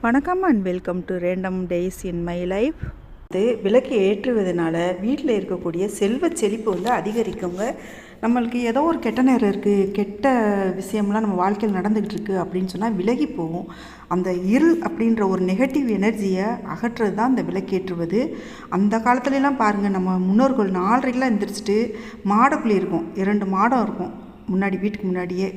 வணக்கம் and welcome to random days in my life. விளக்கு ஏற்றுவதனால வீட்டில் இருக்கக்கூடிய செல்வ செழிப்பு அதிகரிக்குங்க. நம்மளுக்கு ஏதோ ஒரு கெட்ட நேரம் இருக்குது, கெட்ட விஷயம்லாம் நம்ம வாழ்க்கையில் நடந்துக்கிட்டு இருக்குது அப்படின்னு சொன்னால் விலகி போகும். அந்த இருள் அப்படின்ற ஒரு நெகட்டிவ் எனர்ஜியை அகற்றுறது தான் அந்த விளக்கேற்றுவது. அந்த காலத்துலலாம் பாருங்கள், நம்ம முன்னோர்கள் 4:30க்கெலாம் எந்திரிச்சிட்டு மாடக்குழி இருக்கும், 2 மாடம் இருக்கும் முன்னாடி, வீட்டுக்கு முன்னாடியே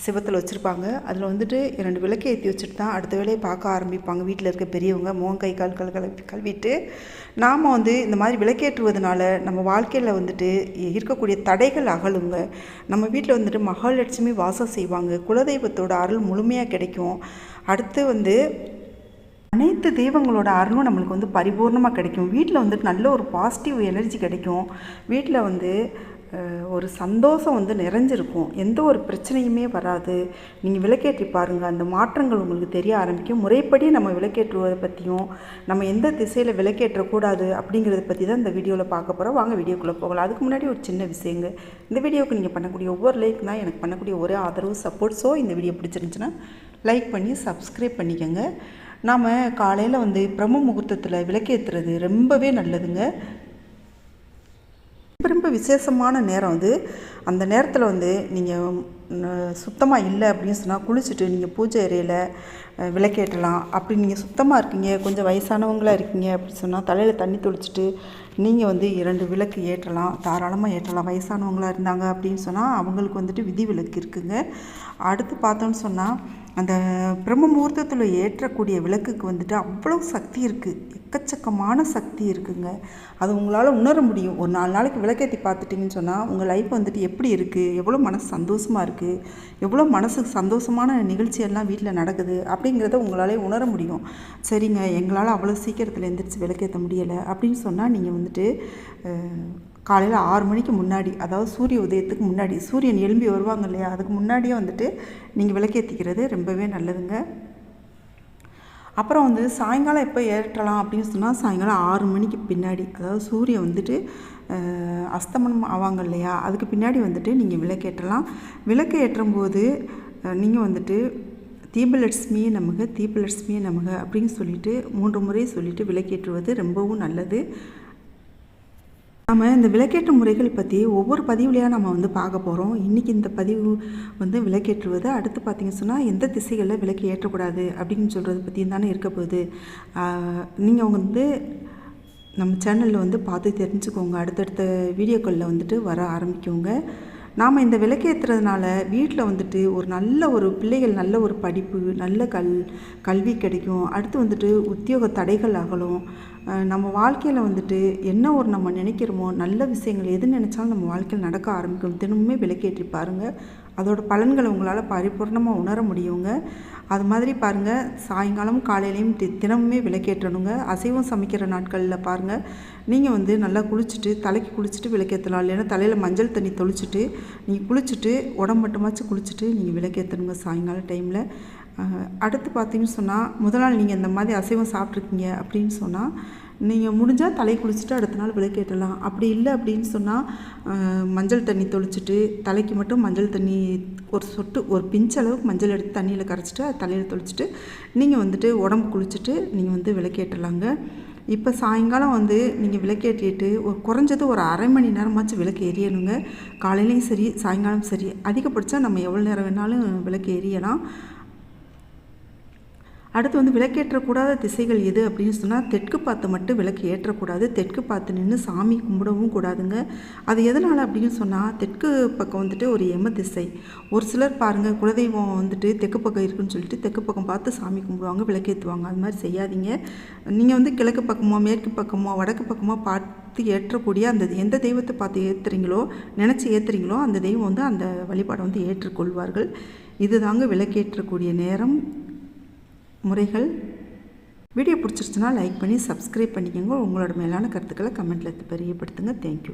சிவத்தில் வச்சுருப்பாங்க. அதில் 2 விளக்கு ஏற்றி வச்சுட்டு தான் அடுத்த வேலையை பார்க்க ஆரம்பிப்பாங்க. வீட்டில் இருக்க பெரியவங்க முகம் கை கால் கழுவிட்டு நாம் இந்த மாதிரி விளக்கேற்றுவதனால நம்ம வாழ்க்கையில் இருக்கக்கூடிய தடைகள் அகலுங்க. நம்ம வீட்டில் மகாலட்சுமி வாசம் செய்வாங்க. குலதெய்வத்தோட அருள் முழுமையாக கிடைக்கும். அடுத்து அனைத்து தெய்வங்களோட அருளும் நம்மளுக்கு பரிபூர்ணமாக கிடைக்கும். வீட்டில் நல்ல ஒரு பாசிட்டிவ் எனர்ஜி கிடைக்கும். வீட்டில் ஒரு சந்தோஷம் நிறைஞ்சிருக்கும். எந்த ஒரு பிரச்சனையுமே வராது. நீங்கள் விளக்கேற்றி பாருங்கள், அந்த மாற்றங்கள் உங்களுக்கு தெரிய ஆரம்பிக்கும். முறைப்படி நம்ம விளக்கேற்றுவதை பற்றியும் நம்ம எந்த திசையில் விளக்கேற்றக்கூடாது அப்படிங்கிறத பற்றி தான் இந்த வீடியோவில் பார்க்க போகிறோம். வாங்க வீடியோக்குள்ளே போகலாம். அதுக்கு முன்னாடி ஒரு சின்ன விஷயங்க, இந்த வீடியோவுக்கு நீங்கள் பண்ணக்கூடிய ஒவ்வொரு லைக் தான் எனக்கு பண்ணக்கூடிய ஒரே ஆதரவு, சப்போர்ட். ஸோ இந்த வீடியோ பிடிச்சிருந்துச்சுன்னா லைக் பண்ணி சப்ஸ்கிரைப் பண்ணிக்கோங்க. நாம் காலையில் பிரம்ம முகூர்த்தத்தில் விளக்கேற்றுறது ரொம்பவே நல்லதுங்க. ரொம்ப விசேஷமான நேரம் அந்த நேரத்தில் நீங்கள் சுத்தமாக இல்லை அப்படின்னு சொன்னால் குளிச்சுட்டு நீங்கள் பூஜை அறையில் விளக்கேற்றலாம். அப்படி நீங்கள் சுத்தமாக இருக்கீங்க, கொஞ்சம் வயசானவங்களாக இருக்கீங்க அப்படின்னு சொன்னால் தலையில் தண்ணி தொளிச்சுட்டு நீங்கள் 2 விளக்கு ஏற்றலாம், தாராளமாக ஏற்றலாம். வயசானவங்களாக இருந்தாங்க அப்படின்னு சொன்னால் அவங்களுக்கு விதி விலக்கு இருக்குங்க. அடுத்து பார்த்தோன்னு சொன்னால் அந்த பிரம்ம முகூர்த்தத்தில் ஏற்றக்கூடிய விளக்குக்கு அவ்வளோ சக்தி இருக்குது, எக்கச்சக்கமான சக்தி இருக்குங்க. அது உங்களால் உணர முடியும். ஒரு 4 நாளைக்கு விளக்கேற்றி பார்த்துட்டிங்கன்னு சொன்னால் உங்கள் லைஃப் எப்படி இருக்குது, எவ்வளோ மனசு சந்தோஷமாக இருக்குது, எவ்வளோ மனசுக்கு சந்தோஷமான நிகழ்ச்சியெல்லாம் வீட்டில் நடக்குது அப்படிங்கிறத உங்களாலே உணர முடியும். சரிங்க, எங்களால் அவ்வளோ சீக்கிரத்தில் எந்திரிச்சு விளக்கேற்ற முடியலை அப்படின்னு சொன்னால் நீங்கள் காலையில் 6 மணிக்கு முன்னாடி, அதாவது சூரிய உதயத்துக்கு முன்னாடி, சூரியன் எழும்பி வருவாங்க இல்லையா, அதுக்கு முன்னாடியே நீங்கள் விளக்கேற்றிக்கிறது ரொம்பவே நல்லதுங்க. அப்புறம் சாயங்காலம் எப்போ ஏற்றலாம் அப்படின்னு சொன்னால் சாயங்காலம் 6 மணிக்கு பின்னாடி, அதாவது சூரியன் அஸ்தமனம் ஆவாங்க இல்லையா, அதுக்கு பின்னாடி நீங்கள் விளக்கேற்றலாம். விளக்கு ஏற்றும்போது நீங்கள் தீபலட்சுமியே நமக, தீபலட்சுமியே நமக அப்படின்னு சொல்லிட்டு 3 முறை சொல்லிவிட்டு விளக்கேற்றுவது ரொம்பவும் நல்லது. நம்ம இந்த விளக்கேற்று முறைகள் பற்றி ஒவ்வொரு பதிவுலையாக நம்ம பார்க்க போகிறோம். இன்றைக்கி இந்த பதிவு விளக்கேற்றுவது, அடுத்து பார்த்திங்க சொன்னால் எந்த திசைகளில் விளக்கு ஏற்றக்கூடாது அப்படின்னு சொல்கிறது பற்றியும் தானே இருக்க போகுது. நீங்கள் நம்ம சேனலில் பார்த்து தெரிஞ்சுக்கோங்க. அடுத்தடுத்த வீடியோக்களில் வர ஆரம்பிக்குங்க. நாம் இந்த விளக்கேற்றுறதுனால வீட்டில் ஒரு நல்ல ஒரு பிள்ளைகள் நல்ல ஒரு படிப்பு, நல்ல கல்வி கிடைக்கும். அடுத்து உத்தியோக தடைகள் அகலும். நம்ம வாழ்க்கையில் என்ன ஒரு நம்ம நினைக்கிறோமோ நல்ல விஷயங்கள் எது நினச்சாலும் நம்ம வாழ்க்கையில் நடக்க ஆரம்பிக்கும். தினமுமே விளக்கேற்றி பாருங்கள், அதோட பலன்களை உங்களால் பரிபூர்ணமாக உணர முடியுங்க. அது மாதிரி பாருங்கள், சாயங்காலம் காலையிலையும் தினமுமே விளக்கேற்றணுங்க. அசைவம் சமைக்கிற நாட்களில் பாருங்கள், நீங்கள் நல்லா குளிச்சுட்டு தலைக்கு குளிச்சுட்டு விளக்கேற்றலாம். இல்லைன்னா தலையில் மஞ்சள் தண்ணி தொளிச்சுட்டு நீங்கள் குளிச்சுட்டு உடம்பு மட்டுமாச்சும் குளிச்சுட்டு நீங்கள் விளக்கேற்றணுங்க சாயங்கால டைமில். அடுத்து பார்த்தீங்கன்னு சொன்னால், முதல் நாள் நீங்கள் இந்த மாதிரி அசைவம் சாப்பிட்ருக்கீங்க அப்படின்னு சொன்னால் நீங்கள் முடிஞ்சால் தலை குளிச்சுட்டு அடுத்த நாள் விளக்கேற்றலாம். அப்படி இல்லை அப்படின்னு சொன்னால் மஞ்சள் தண்ணி தொளிச்சுட்டு தலைக்கு மட்டும் மஞ்சள் தண்ணி ஒரு சொட்டு, ஒரு பிஞ்சளவுக்கு மஞ்சள் எடுத்து தண்ணியில் கரைச்சிட்டு அது தலையில் தொளிச்சுட்டு நீங்கள் உடம்பு குளிச்சுட்டு நீங்கள் விளக்கேற்றலாங்க. இப்போ சாயங்காலம் நீங்கள் விளக்கேற்றிட்டு குறைஞ்சது ஒரு அரை மணி நேரமாச்சும் விளக்கு எரியணுங்க. காலையிலையும் சரி சாயங்காலம் சரி, அதிகபட்சம் நம்ம எவ்வளோ நேரம் வேணாலும் விளக்கு எரியலாம். அடுத்து விளக்கேற்றக்கூடாத திசைகள் எது அப்படின்னு சொன்னால் தெற்கு பார்த்து மட்டும் விளக்கு ஏற்றக்கூடாது. தெற்கு பார்த்து நின்று சாமி கும்பிடவும் கூடாதுங்க. அது எதனால் அப்படின்னு சொன்னால் தெற்கு பக்கம் ஒரு யம திசை. ஒரு சிலர் பாருங்கள், குலதெய்வம் தெற்கு பக்கம் இருக்குன்னு சொல்லிட்டு தெற்கு பக்கம் பார்த்து சாமி கும்பிடுவாங்க, விளக்கேற்றுவாங்க. அது மாதிரி செய்யாதீங்க. நீங்கள் கிழக்கு பக்கமோ மேற்கு பக்கமோ வடக்கு பக்கமோ பார்த்து ஏற்றக்கூடிய அந்த எந்த தெய்வத்தை பார்த்து ஏற்றுறீங்களோ, நினச்சி ஏற்றுறீங்களோ அந்த தெய்வம் அந்த வழிபாடை ஏற்றுக்கொள்வார்கள். இதுதாங்க விளக்கேற்றக்கூடிய நேரம் முறைகள். வீடியோ பிடிச்சிருச்சுன்னா லைக் பண்ணி சப்ஸ்கிரைப் பண்ணிக்கோங்க. உங்களோட மேலான கருத்துக்களை கமெண்ட்டில் தெரியப்படுத்துங்க. தேங்க்யூ.